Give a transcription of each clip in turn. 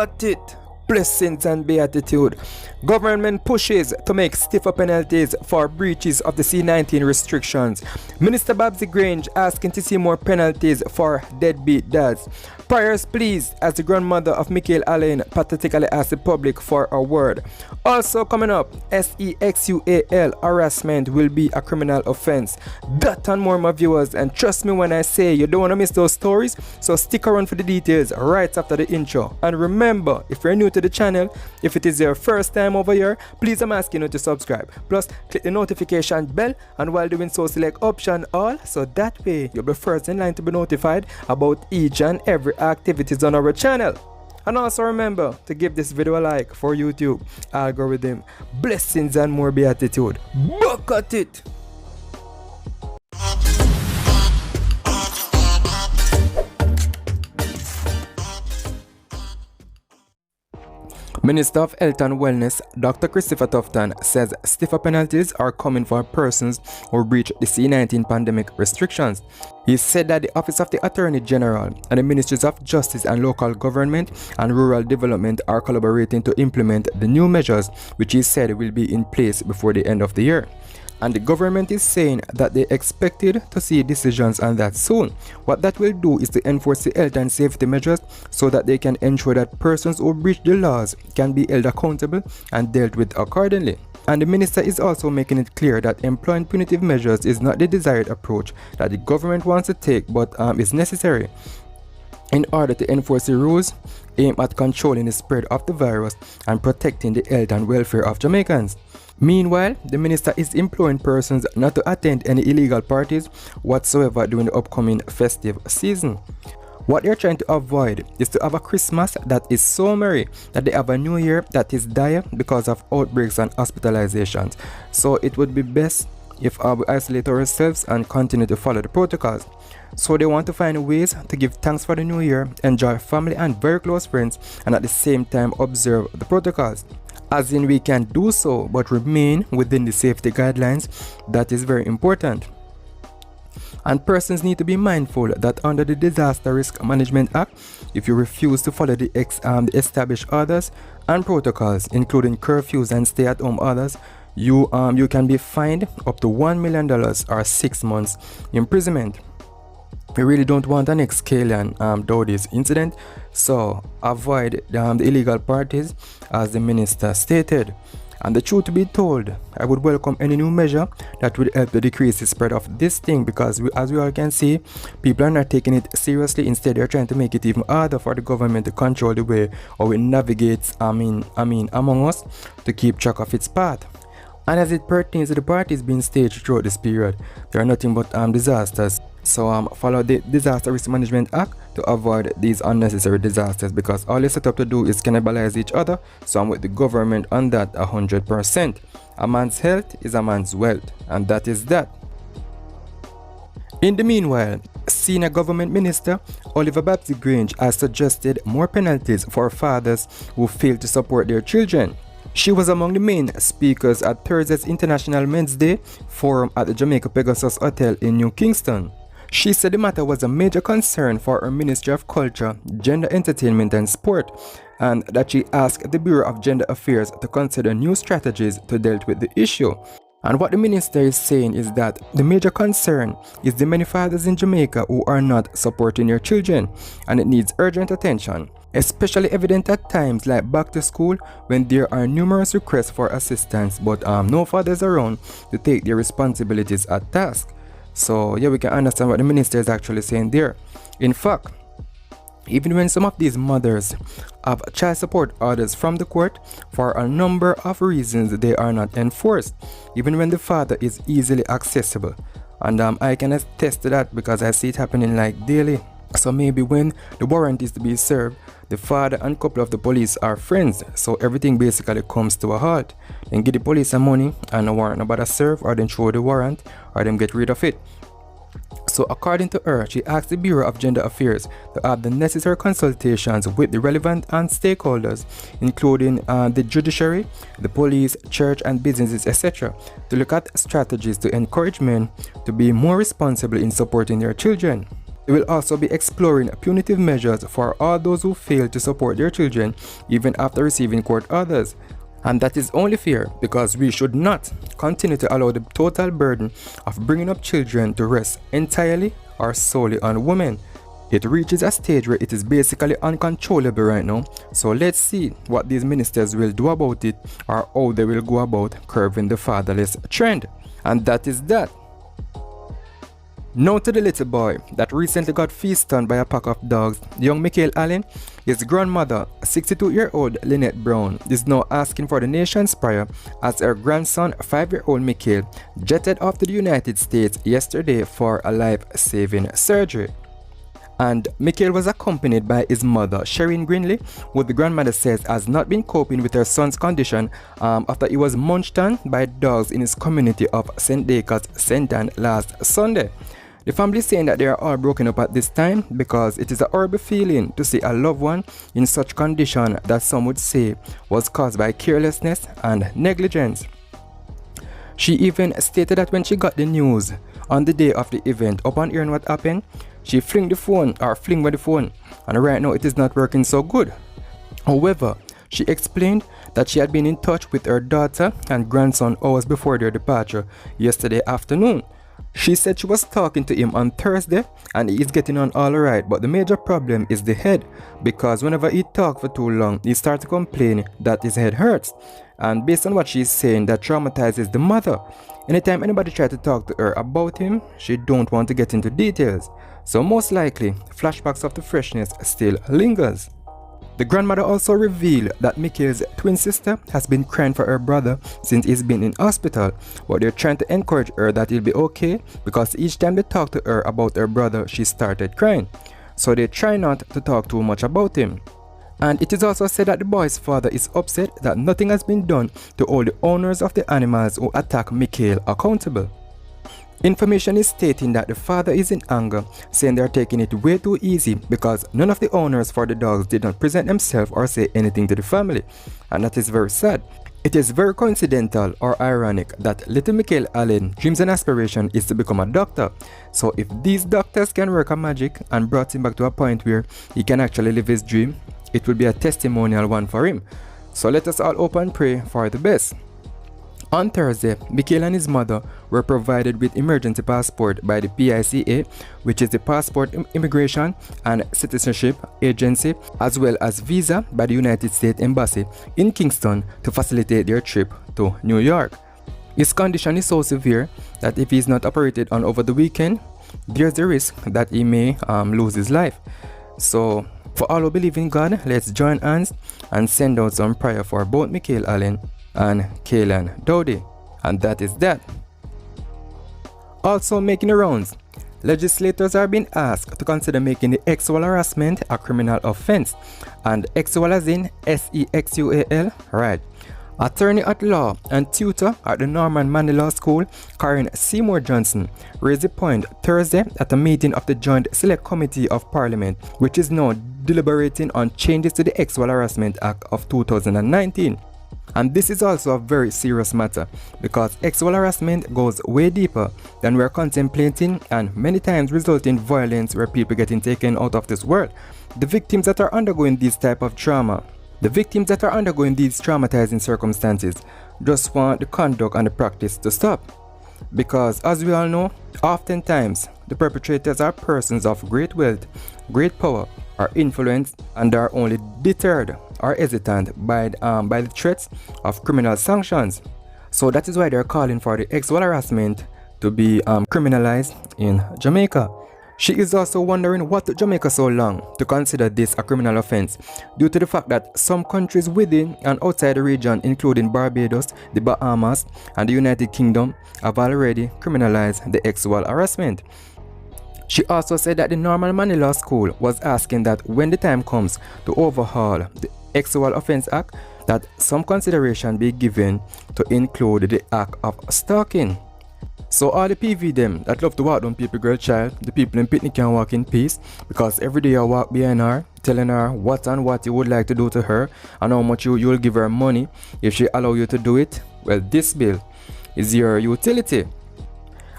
Cut it! Blessings and beatitude. Government pushes to make stiffer penalties for breaches of the C-19 restrictions. Minister Babsy Grange asking to see more penalties for deadbeat dads. Prayers please as the grandmother of Mickele Allen pathetically asked the public for a word. Also coming up, SEXUAL harassment will be a criminal offense. That and more, my viewers, and trust me when I say you don't want to miss those stories, so stick around for the details right after the intro. And remember, if you're new to the channel, if it is your first time over here, please I'm asking you to subscribe. Plus, click the notification bell, and while doing so, select option all, so that way you'll be first in line to be notified about each and every activities on our channel. And also remember to give this video a like for YouTube algorithm. Blessings and more beatitude. Buck at it! Minister of Health and Wellness, Dr. Christopher Tufton, says stiffer penalties are coming for persons who breach the C-19 pandemic restrictions. He said that the Office of the Attorney General and the Ministries of Justice and Local Government and Rural Development are collaborating to implement the new measures, which he said will be in place before the end of the year. And the government is saying that they expected to see decisions on that soon. What that will do is to enforce the health and safety measures so that they can ensure that persons who breach the laws can be held accountable and dealt with accordingly. And the minister is also making it clear that employing punitive measures is not the desired approach that the government wants to take, but is necessary in order to enforce the rules aimed at controlling the spread of the virus and protecting the health and welfare of Jamaicans. Meanwhile, the minister is imploring persons not to attend any illegal parties whatsoever during the upcoming festive season. What they're trying to avoid is to have a Christmas that is so merry that they have a new year that is dire because of outbreaks and hospitalizations. So it would be best if we isolate ourselves and continue to follow the protocols. So they want to find ways to give thanks for the new year, enjoy family and very close friends, and at the same time observe the protocols. As in, we can do so but remain within the safety guidelines. That is very important. And persons need to be mindful that under the Disaster Risk Management Act, if you refuse to follow the established orders and protocols, including curfews and stay-at-home orders, you can be fined up to $1 million or 6 months imprisonment. We really don't want an next Kaylan Dowdie's incident, so avoid the illegal parties, as the minister stated. And the truth to be told, I would welcome any new measure that would help to decrease the spread of this thing, because as we all can see, people are not taking it seriously. Instead, they're trying to make it even harder for the government to control the way how it navigates among us to keep track of its path. And as it pertains to the parties being staged throughout this period, there are nothing but disasters. So follow the Disaster Risk Management Act to avoid these unnecessary disasters, because all you're set up to do is cannibalize each other. So I'm with the government on that 100%. A man's health is a man's wealth, and that is that. In the meanwhile, Senior Government Minister Oliver Babsy Grange has suggested more penalties for fathers who fail to support their children. She was among the main speakers at Thursday's International Men's Day Forum at the Jamaica Pegasus Hotel in New Kingston. She said the matter was a major concern for her Ministry of Culture, Gender, Entertainment and Sport, and that she asked the Bureau of Gender Affairs to consider new strategies to deal with the issue. And what the minister is saying is that the major concern is the many fathers in Jamaica who are not supporting their children, and it needs urgent attention, especially evident at times like back to school, when there are numerous requests for assistance but no fathers around to take their responsibilities at task. So yeah, we can understand what the minister is actually saying there. In fact, even when some of these mothers have child support orders from the court, for a number of reasons they are not enforced, even when the father is easily accessible. And I can attest to that because I see it happening like daily. So maybe when the warrant is to be served, the father and couple of the police are friends, so everything basically comes to a halt. Then give the police some money and a warrant about to serve, or then throw the warrant, or them get rid of it. So according to her, she asked the Bureau of Gender Affairs to have the necessary consultations with the relevant stakeholders, including the judiciary, the police, church and businesses, etc., to look at strategies to encourage men to be more responsible in supporting their children. They will also be exploring punitive measures for all those who fail to support their children even after receiving court orders. And that is only fair because we should not continue to allow the total burden of bringing up children to rest entirely or solely on women. It reaches a stage where it is basically uncontrollable right now, so let's see what these ministers will do about it or how they will go about curbing the fatherless trend. And that is that. Now to the little boy that recently got feasted by a pack of dogs, young Mickele Allen. His grandmother, 62-year-old Lynette Brown, is now asking for the nation's prayer as her grandson, 5-year-old Mickele, jetted off to the United States yesterday for a life-saving surgery. And Mickele was accompanied by his mother, Shereen Greenlee, who the grandmother says has not been coping with her son's condition after he was munched on by dogs in his community of St. Dacres, St. Ann last Sunday. The family is saying that they are all broken up at this time because it is a horrible feeling to see a loved one in such condition that some would say was caused by carelessness and negligence. She even stated that when she got the news on the day of the event, upon hearing what happened, she fling with the phone, and right now it is not working so good. However, she explained that she had been in touch with her daughter and grandson hours before their departure yesterday afternoon. She said she was talking to him on Thursday and he is getting on alright, but the major problem is the head, because whenever he talks for too long, he starts to complain that his head hurts. And based on what she's saying, that traumatizes the mother. Anytime anybody tries to talk to her about him, she don't want to get into details. So most likely, flashbacks of the freshness still lingers. The grandmother also revealed that Mickele's twin sister has been crying for her brother since he's been in hospital, but they're trying to encourage her that he'll be okay because each time they talk to her about her brother, she started crying. So they try not to talk too much about him. And it is also said that the boy's father is upset that nothing has been done to hold the owners of the animals who attack Mickele accountable. Information is stating that the father is in anger, saying they are taking it way too easy because none of the owners for the dogs did not present themselves or say anything to the family, and that is very sad. It is very coincidental or ironic that little Mickele Allen dreams and aspiration is to become a doctor. So if these doctors can work a magic and brought him back to a point where he can actually live his dream, it would be a testimonial one for him. So let us all hope and pray for the best. On Thursday, Mickele and his mother were provided with emergency passport by the PICA, which is the Passport Immigration and Citizenship Agency, as well as visa by the United States Embassy in Kingston to facilitate their trip to New York. His condition is so severe that if he is not operated on over the weekend, there's a risk that he may lose his life. So for all who believe in God, let's join hands and send out some prayer for both Mickele Allen and Kaylan Dowdie. And that is that. Also making the rounds, legislators are being asked to consider making the sexual harassment a criminal offense. And sexual as in SEXUAL, right. Attorney at law and tutor at the Norman Manley Law School, Karen Seymour Johnson, raised the point Thursday at a meeting of the Joint Select Committee of Parliament, which is now deliberating on changes to the Sexual Harassment Act of 2019. And this is also a very serious matter because sexual harassment goes way deeper than we're contemplating and many times result in violence where people getting taken out of this world. The victims that are undergoing this type of trauma, the victims that are undergoing these traumatizing circumstances just want the conduct and the practice to stop. Because as we all know, oftentimes the perpetrators are persons of great wealth, great power, or influence, and are only deterred or hesitant by the threats of criminal sanctions. So that is why they're calling for the sexual harassment to be criminalized in Jamaica. She is also wondering what took Jamaica so long to consider this a criminal offense, due to the fact that some countries within and outside the region, including Barbados, the Bahamas, and the United Kingdom, have already criminalized the sexual harassment. She also said that the Norman Manley Law School was asking that when the time comes to overhaul the Sexual Offense Act, that some consideration be given to include the act of stalking. So all the PV them that love to walk down people girl child, the people in Pitney can walk in peace, because every day you walk behind her, telling her what and what you would like to do to her and how much you will give her money if she allow you to do it. Well, this bill is your utility.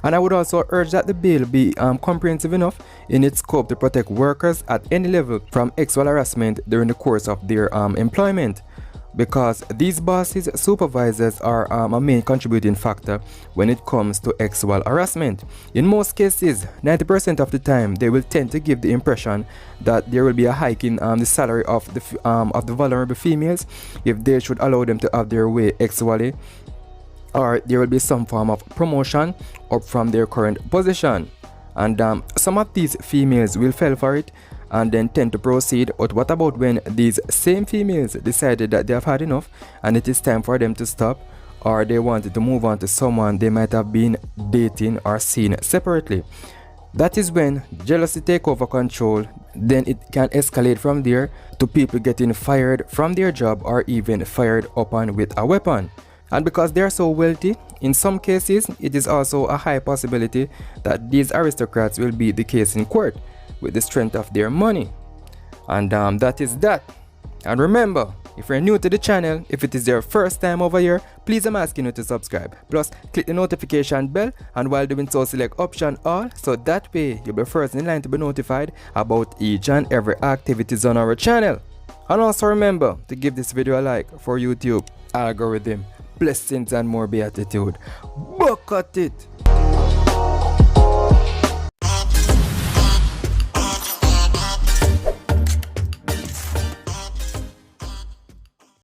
And I would also urge that the bill be comprehensive enough in its scope to protect workers at any level from sexual harassment during the course of their employment, because these bosses, supervisors are a main contributing factor when it comes to sexual harassment. In most cases, 90% of the time, they will tend to give the impression that there will be a hike in the salary of the vulnerable females if they should allow them to have their way sexually, or there will be some form of promotion up from their current position. And some of these females will fall for it and then tend to proceed. But what about when these same females decided that they have had enough and it is time for them to stop, or they wanted to move on to someone they might have been dating or seen separately? That is when jealousy take over control. Then it can escalate from there to people getting fired from their job or even fired upon with a weapon. And because they are so wealthy, in some cases, it is also a high possibility that these aristocrats will beat the case in court with the strength of their money. And that is that. And remember, if you're new to the channel, if it is your first time over here, please I'm asking you to subscribe. Plus, click the notification bell, and while doing so, select option all, so that way you'll be first in line to be notified about each and every activities on our channel. And also remember to give this video a like for YouTube algorithm. Blessings and more beatitude. Buck at it.